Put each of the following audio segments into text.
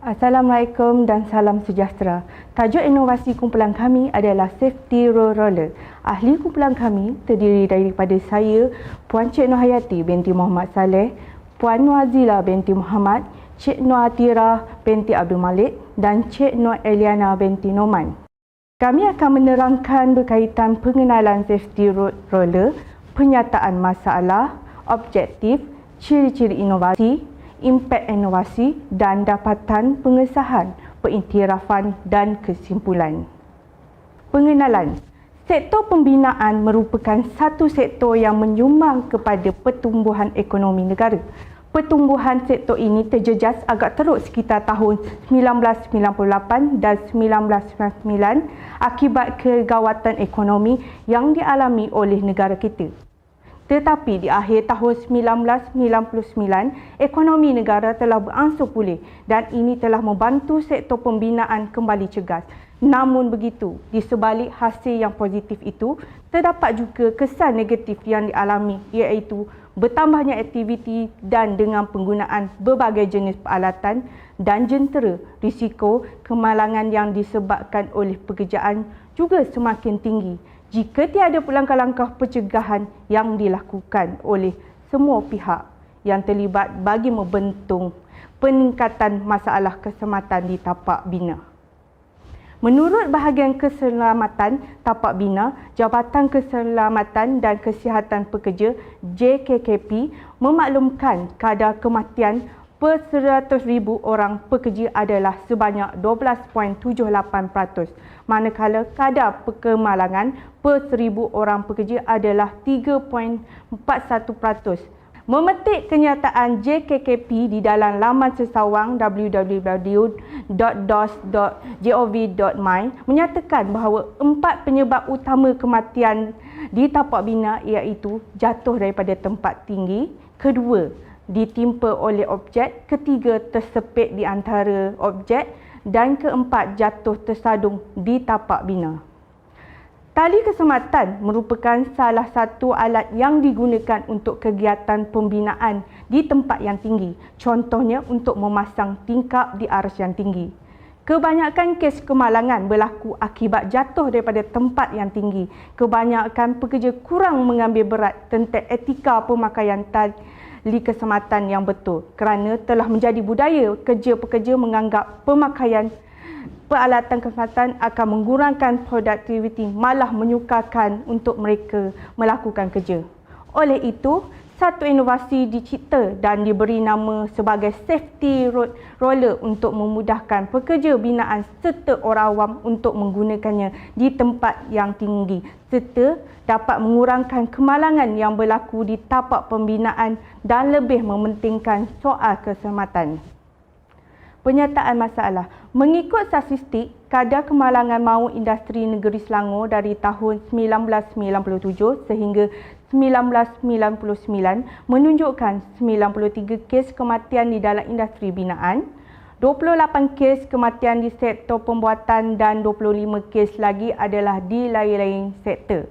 Assalamualaikum dan salam sejahtera. Tajuk inovasi kumpulan kami adalah Safety Roller. Ahli kumpulan kami terdiri daripada saya, Puan Cik Nur Hayati binti Muhammad Saleh, Puan Nuazila binti Muhammad, Cik Nur Atira binti Abdul Malik dan Cik Nur Eliana binti Noman. Kami akan menerangkan berkaitan pengenalan Safety Roller, penyataan masalah, objektif, ciri-ciri inovasi, impak inovasi dan dapatan pengesahan, pengiktirafan dan kesimpulan. Pengenalan. Sektor pembinaan merupakan satu sektor yang menyumbang kepada pertumbuhan ekonomi negara. Pertumbuhan sektor ini terjejas agak teruk sekitar tahun 1998 dan 1999 akibat kegawatan ekonomi yang dialami oleh negara kita. Tetapi di akhir tahun 1999, ekonomi negara telah berangsur pulih dan ini telah membantu sektor pembinaan kembali cegas. Namun begitu, di sebalik hasil yang positif itu, terdapat juga kesan negatif yang dialami iaitu bertambahnya aktiviti dan dengan penggunaan berbagai jenis peralatan dan jentera, risiko kemalangan yang disebabkan oleh pekerjaan juga semakin tinggi jika tiada langkah-langkah pencegahan yang dilakukan oleh semua pihak yang terlibat bagi membentuk peningkatan masalah keselamatan di tapak bina. Menurut bahagian keselamatan tapak bina, Jabatan Keselamatan dan Kesihatan Pekerja JKKP memaklumkan kadar kematian per 100,000 orang pekerja adalah sebanyak 12.78%, manakala kadar kemalangan per 1,000 orang pekerja adalah 3.41%. Memetik kenyataan JKKP di dalam laman sesawang www.dos.gov.my menyatakan bahawa 4 penyebab utama kematian di tapak bina iaitu jatuh daripada tempat tinggi, kedua, ditimpa oleh objek, ketiga, tersepit di antara objek dan keempat, jatuh tersadung di tapak bina. Tali keselamatan merupakan salah satu alat yang digunakan untuk kegiatan pembinaan di tempat yang tinggi, contohnya untuk memasang tingkap di aras yang tinggi. Kebanyakan kes kemalangan berlaku akibat jatuh daripada tempat yang tinggi. Kebanyakan pekerja kurang mengambil berat tentang etika pemakaian tali keselamatan yang betul kerana telah menjadi budaya pekerja menganggap pemakaian peralatan keselamatan akan mengurangkan produktiviti, malah menyukarkan untuk mereka melakukan kerja. Oleh itu, satu inovasi dicipta dan diberi nama sebagai Safety Roller untuk memudahkan pekerja binaan serta orang awam untuk menggunakannya di tempat yang tinggi serta dapat mengurangkan kemalangan yang berlaku di tapak pembinaan dan lebih mementingkan soal keselamatan. Penyataan masalah. Mengikut statistik, kadar kemalangan maut industri negeri Selangor dari tahun 1997 sehingga 1999 menunjukkan 93 kes kematian di dalam industri binaan, 28 kes kematian di sektor pembuatan dan 25 kes lagi adalah di lain-lain sektor.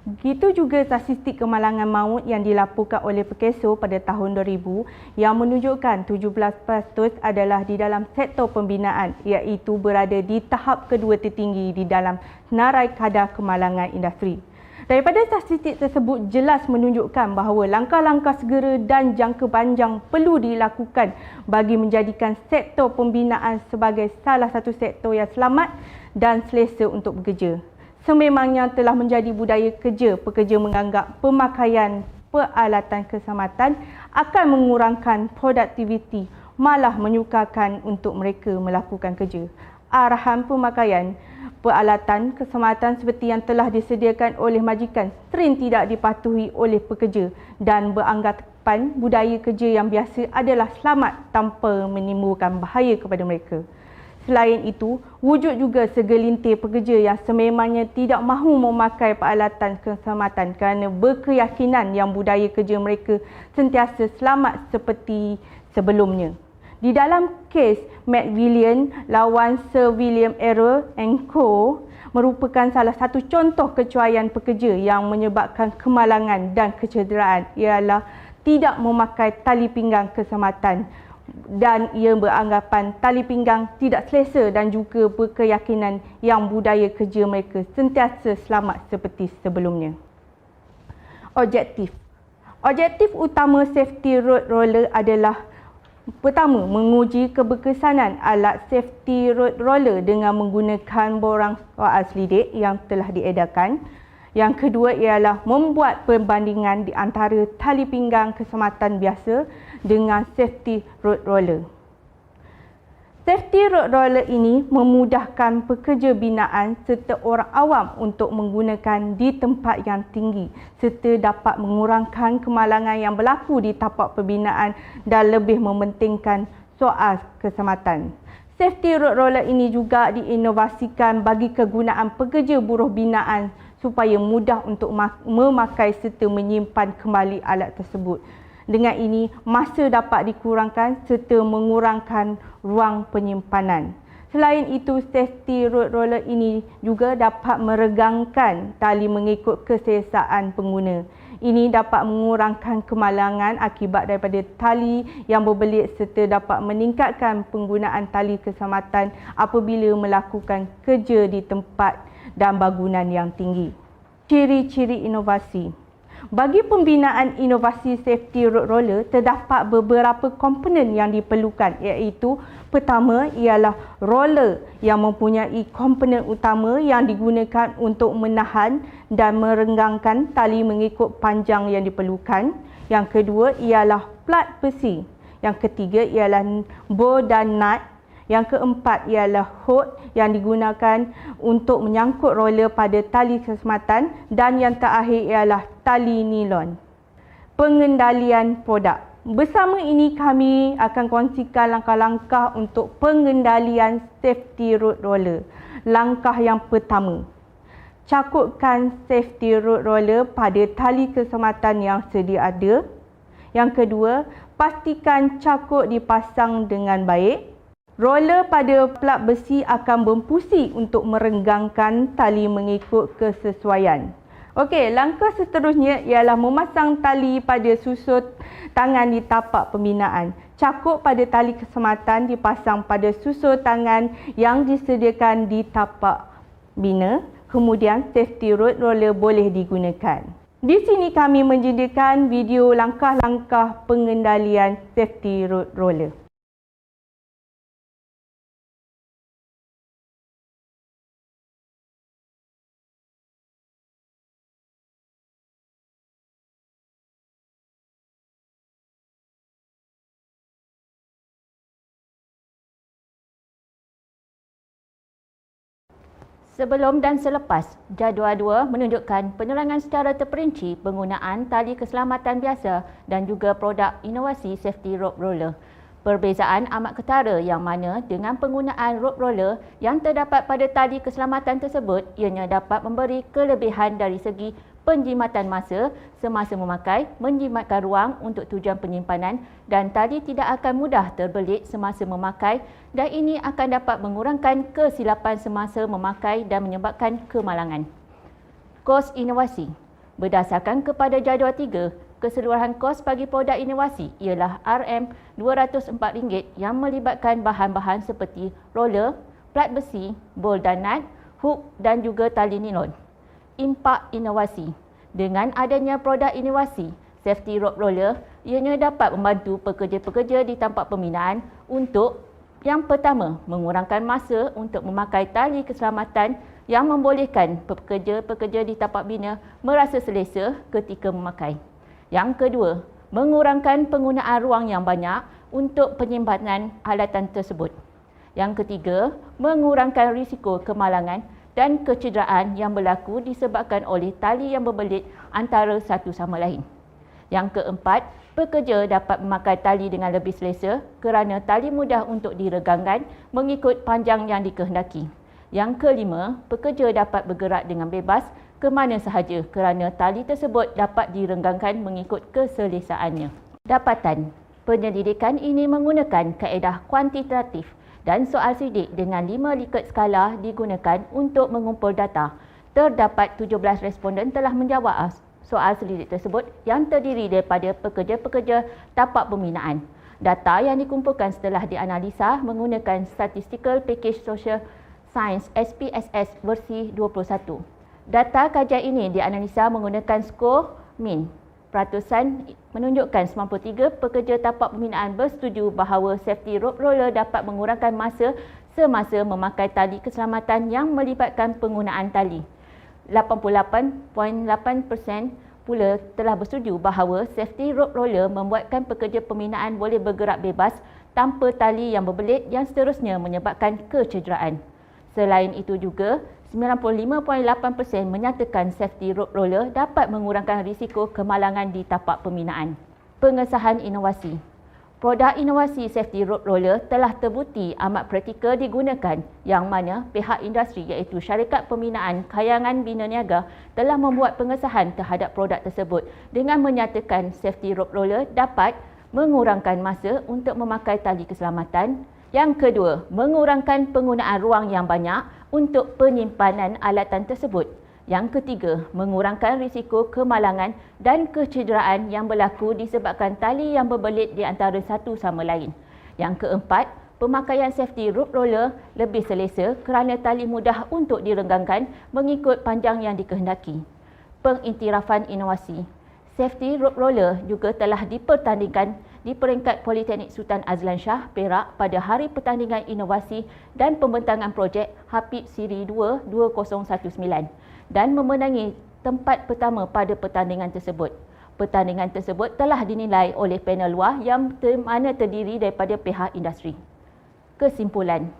Begitu juga statistik kemalangan maut yang dilaporkan oleh Perkeso pada tahun 2000 yang menunjukkan 17% adalah di dalam sektor pembinaan iaitu berada di tahap kedua tertinggi di dalam senarai kadar kemalangan industri. Daripada statistik tersebut jelas menunjukkan bahawa langkah-langkah segera dan jangka panjang perlu dilakukan bagi menjadikan sektor pembinaan sebagai salah satu sektor yang selamat dan selesa untuk bekerja. Sememangnya telah menjadi budaya kerja, pekerja menganggap pemakaian peralatan keselamatan akan mengurangkan produktiviti, malah menyukarkan untuk mereka melakukan kerja. Arahan pemakaian peralatan keselamatan seperti yang telah disediakan oleh majikan sering tidak dipatuhi oleh pekerja dan beranggapan budaya kerja yang biasa adalah selamat tanpa menimbulkan bahaya kepada mereka. Selain itu, wujud juga segelintir pekerja yang sememangnya tidak mahu memakai peralatan keselamatan kerana berkeyakinan yang budaya kerja mereka sentiasa selamat seperti sebelumnya. Di dalam kes McWilliam lawan Sir William Errol and Co. merupakan salah satu contoh kecuaian pekerja yang menyebabkan kemalangan dan kecederaan ialah tidak memakai tali pinggang keselamatan dan ia beranggapan tali pinggang tidak selesa dan juga berkeyakinan yang budaya kerja mereka sentiasa selamat seperti sebelumnya. Objektif utama safety road roller adalah pertama, menguji keberkesanan alat safety road roller dengan menggunakan borang soal selidik yang telah diedarkan. Yang kedua ialah membuat perbandingan di antara tali pinggang keselamatan biasa dengan safety road roller. Safety road roller ini memudahkan pekerja binaan serta orang awam untuk menggunakan di tempat yang tinggi serta dapat mengurangkan kemalangan yang berlaku di tapak pembinaan dan lebih mementingkan soal keselamatan. Safety road roller ini juga diinovasikan bagi kegunaan pekerja buruh binaan supaya mudah untuk memakai serta menyimpan kembali alat tersebut. Dengan ini, masa dapat dikurangkan serta mengurangkan ruang penyimpanan. Selain itu, safety road roller ini juga dapat meregangkan tali mengikut keselesaan pengguna. Ini dapat mengurangkan kemalangan akibat daripada tali yang berbelit serta dapat meningkatkan penggunaan tali keselamatan apabila melakukan kerja di tempat dan bangunan yang tinggi. Ciri-ciri inovasi. Bagi pembinaan inovasi safety road roller, terdapat beberapa komponen yang diperlukan, iaitu pertama ialah roller yang mempunyai komponen utama yang digunakan untuk menahan dan merenggangkan tali mengikut panjang yang diperlukan. Yang kedua ialah plat besi. Yang ketiga ialah bow dan nut. Yang keempat ialah hook yang digunakan untuk menyangkut roller pada tali keselamatan dan yang terakhir ialah tali nilon. Pengendalian produk. Bersama ini kami akan kongsikan langkah-langkah untuk pengendalian safety road roller. Langkah yang pertama, cakupkan safety road roller pada tali keselamatan yang sedia ada. Yang kedua, pastikan cakut dipasang dengan baik. Roller pada plat besi akan berfungsi untuk merenggangkan tali mengikut kesesuaian. Okey, langkah seterusnya ialah memasang tali pada susut tangan di tapak pembinaan. Cakut pada tali keselamatan dipasang pada susut tangan yang disediakan di tapak bina. Kemudian safety road roller boleh digunakan. Di sini kami menyediakan video langkah-langkah pengendalian safety road roller. Sebelum dan selepas, jadual 2 menunjukkan penerangan secara terperinci penggunaan tali keselamatan biasa dan juga produk inovasi safety rope roller. Perbezaan amat ketara yang mana dengan penggunaan rope roller yang terdapat pada tali keselamatan tersebut ianya dapat memberi kelebihan dari segi penjimatan masa semasa memakai, menjimatkan ruang untuk tujuan penyimpanan dan tali tidak akan mudah terbelit semasa memakai dan ini akan dapat mengurangkan kesilapan semasa memakai dan menyebabkan kemalangan. Kos inovasi. Berdasarkan kepada jadual 3, keseluruhan kos bagi produk inovasi ialah RM204 yang melibatkan bahan-bahan seperti roller, plat besi, bolt dan nut, hook dan juga tali nilon. Impak inovasi. Dengan adanya produk inovasi, safety rope roller, ianya dapat membantu pekerja-pekerja di tempat pembinaan untuk yang pertama, mengurangkan masa untuk memakai tali keselamatan yang membolehkan pekerja-pekerja di tapak bina merasa selesa ketika memakai. Yang kedua, mengurangkan penggunaan ruang yang banyak untuk penyimpanan alatan tersebut. Yang ketiga, mengurangkan risiko kemalangan dan kecederaan yang berlaku disebabkan oleh tali yang berbelit antara satu sama lain. Yang keempat, pekerja dapat memakai tali dengan lebih selesa kerana tali mudah untuk diregangkan mengikut panjang yang dikehendaki. Yang kelima, pekerja dapat bergerak dengan bebas ke mana sahaja kerana tali tersebut dapat direnggangkan mengikut keselesaannya. Dapatan. Penyelidikan ini menggunakan kaedah kuantitatif dan soal sidik dengan 5 likert skala digunakan untuk mengumpul data. Terdapat 17 responden telah menjawab soal selidik tersebut yang terdiri daripada pekerja-pekerja tapak pembinaan. Data yang dikumpulkan setelah dianalisa menggunakan Statistical Package Social Science SPSS versi 21. Data kajian ini dianalisa menggunakan skor min. Peratusan menunjukkan 93 pekerja tapak pembinaan bersetuju bahawa safety rope roller dapat mengurangkan masa semasa memakai tali keselamatan yang melibatkan penggunaan tali. 88.8% pula telah bersetuju bahawa safety rope roller membuatkan pekerja pembinaan boleh bergerak bebas tanpa tali yang berbelit yang seterusnya menyebabkan kecederaan. Selain itu juga, 95.8% menyatakan safety rope roller dapat mengurangkan risiko kemalangan di tapak pembinaan. Pengesahan inovasi. Produk inovasi safety rope roller telah terbukti amat praktikal digunakan yang mana pihak industri iaitu syarikat pembinaan Kayangan Bina Niaga telah membuat pengesahan terhadap produk tersebut dengan menyatakan safety rope roller dapat mengurangkan masa untuk memakai tali keselamatan. Yang kedua, mengurangkan penggunaan ruang yang banyak untuk penyimpanan alatan tersebut. Yang ketiga, mengurangkan risiko kemalangan dan kecederaan yang berlaku disebabkan tali yang berbelit di antara satu sama lain. Yang keempat, pemakaian safety rope roller lebih selesa kerana tali mudah untuk direnggangkan mengikut panjang yang dikehendaki. Pengiktirafan inovasi. Safety rope roller juga telah dipertandingkan di peringkat Politeknik Sultan Azlan Shah, Perak pada Hari Pertandingan Inovasi dan Pembentangan Projek Hapib Siri 2 2019 dan memenangi tempat pertama pada pertandingan tersebut. Pertandingan tersebut telah dinilai oleh panel luar yang mana terdiri daripada pihak industri. Kesimpulan.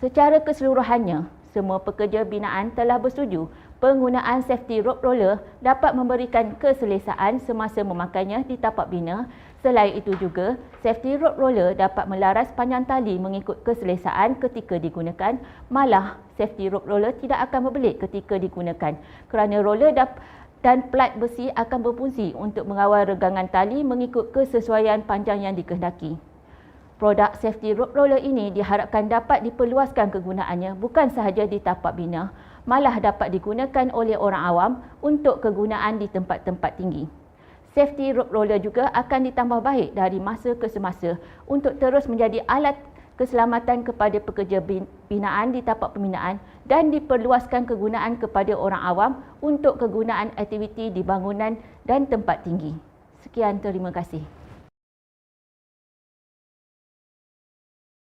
Secara keseluruhannya, semua pekerja binaan telah bersetuju penggunaan safety rope roller dapat memberikan keselesaan semasa memakainya di tapak bina. Selain itu juga, safety rope roller dapat melaras panjang tali mengikut keselesaan ketika digunakan. Malah, safety rope roller tidak akan berbelit ketika digunakan kerana roller dan plat besi akan berfungsi untuk mengawal regangan tali mengikut kesesuaian panjang yang dikehendaki. Produk safety rope roller ini diharapkan dapat diperluaskan kegunaannya bukan sahaja di tapak bina, malah dapat digunakan oleh orang awam untuk kegunaan di tempat-tempat tinggi. Safety rope roller juga akan ditambah baik dari masa ke semasa untuk terus menjadi alat keselamatan kepada pekerja binaan di tapak pembinaan dan diperluaskan kegunaan kepada orang awam untuk kegunaan aktiviti di bangunan dan tempat tinggi. Sekian, terima kasih.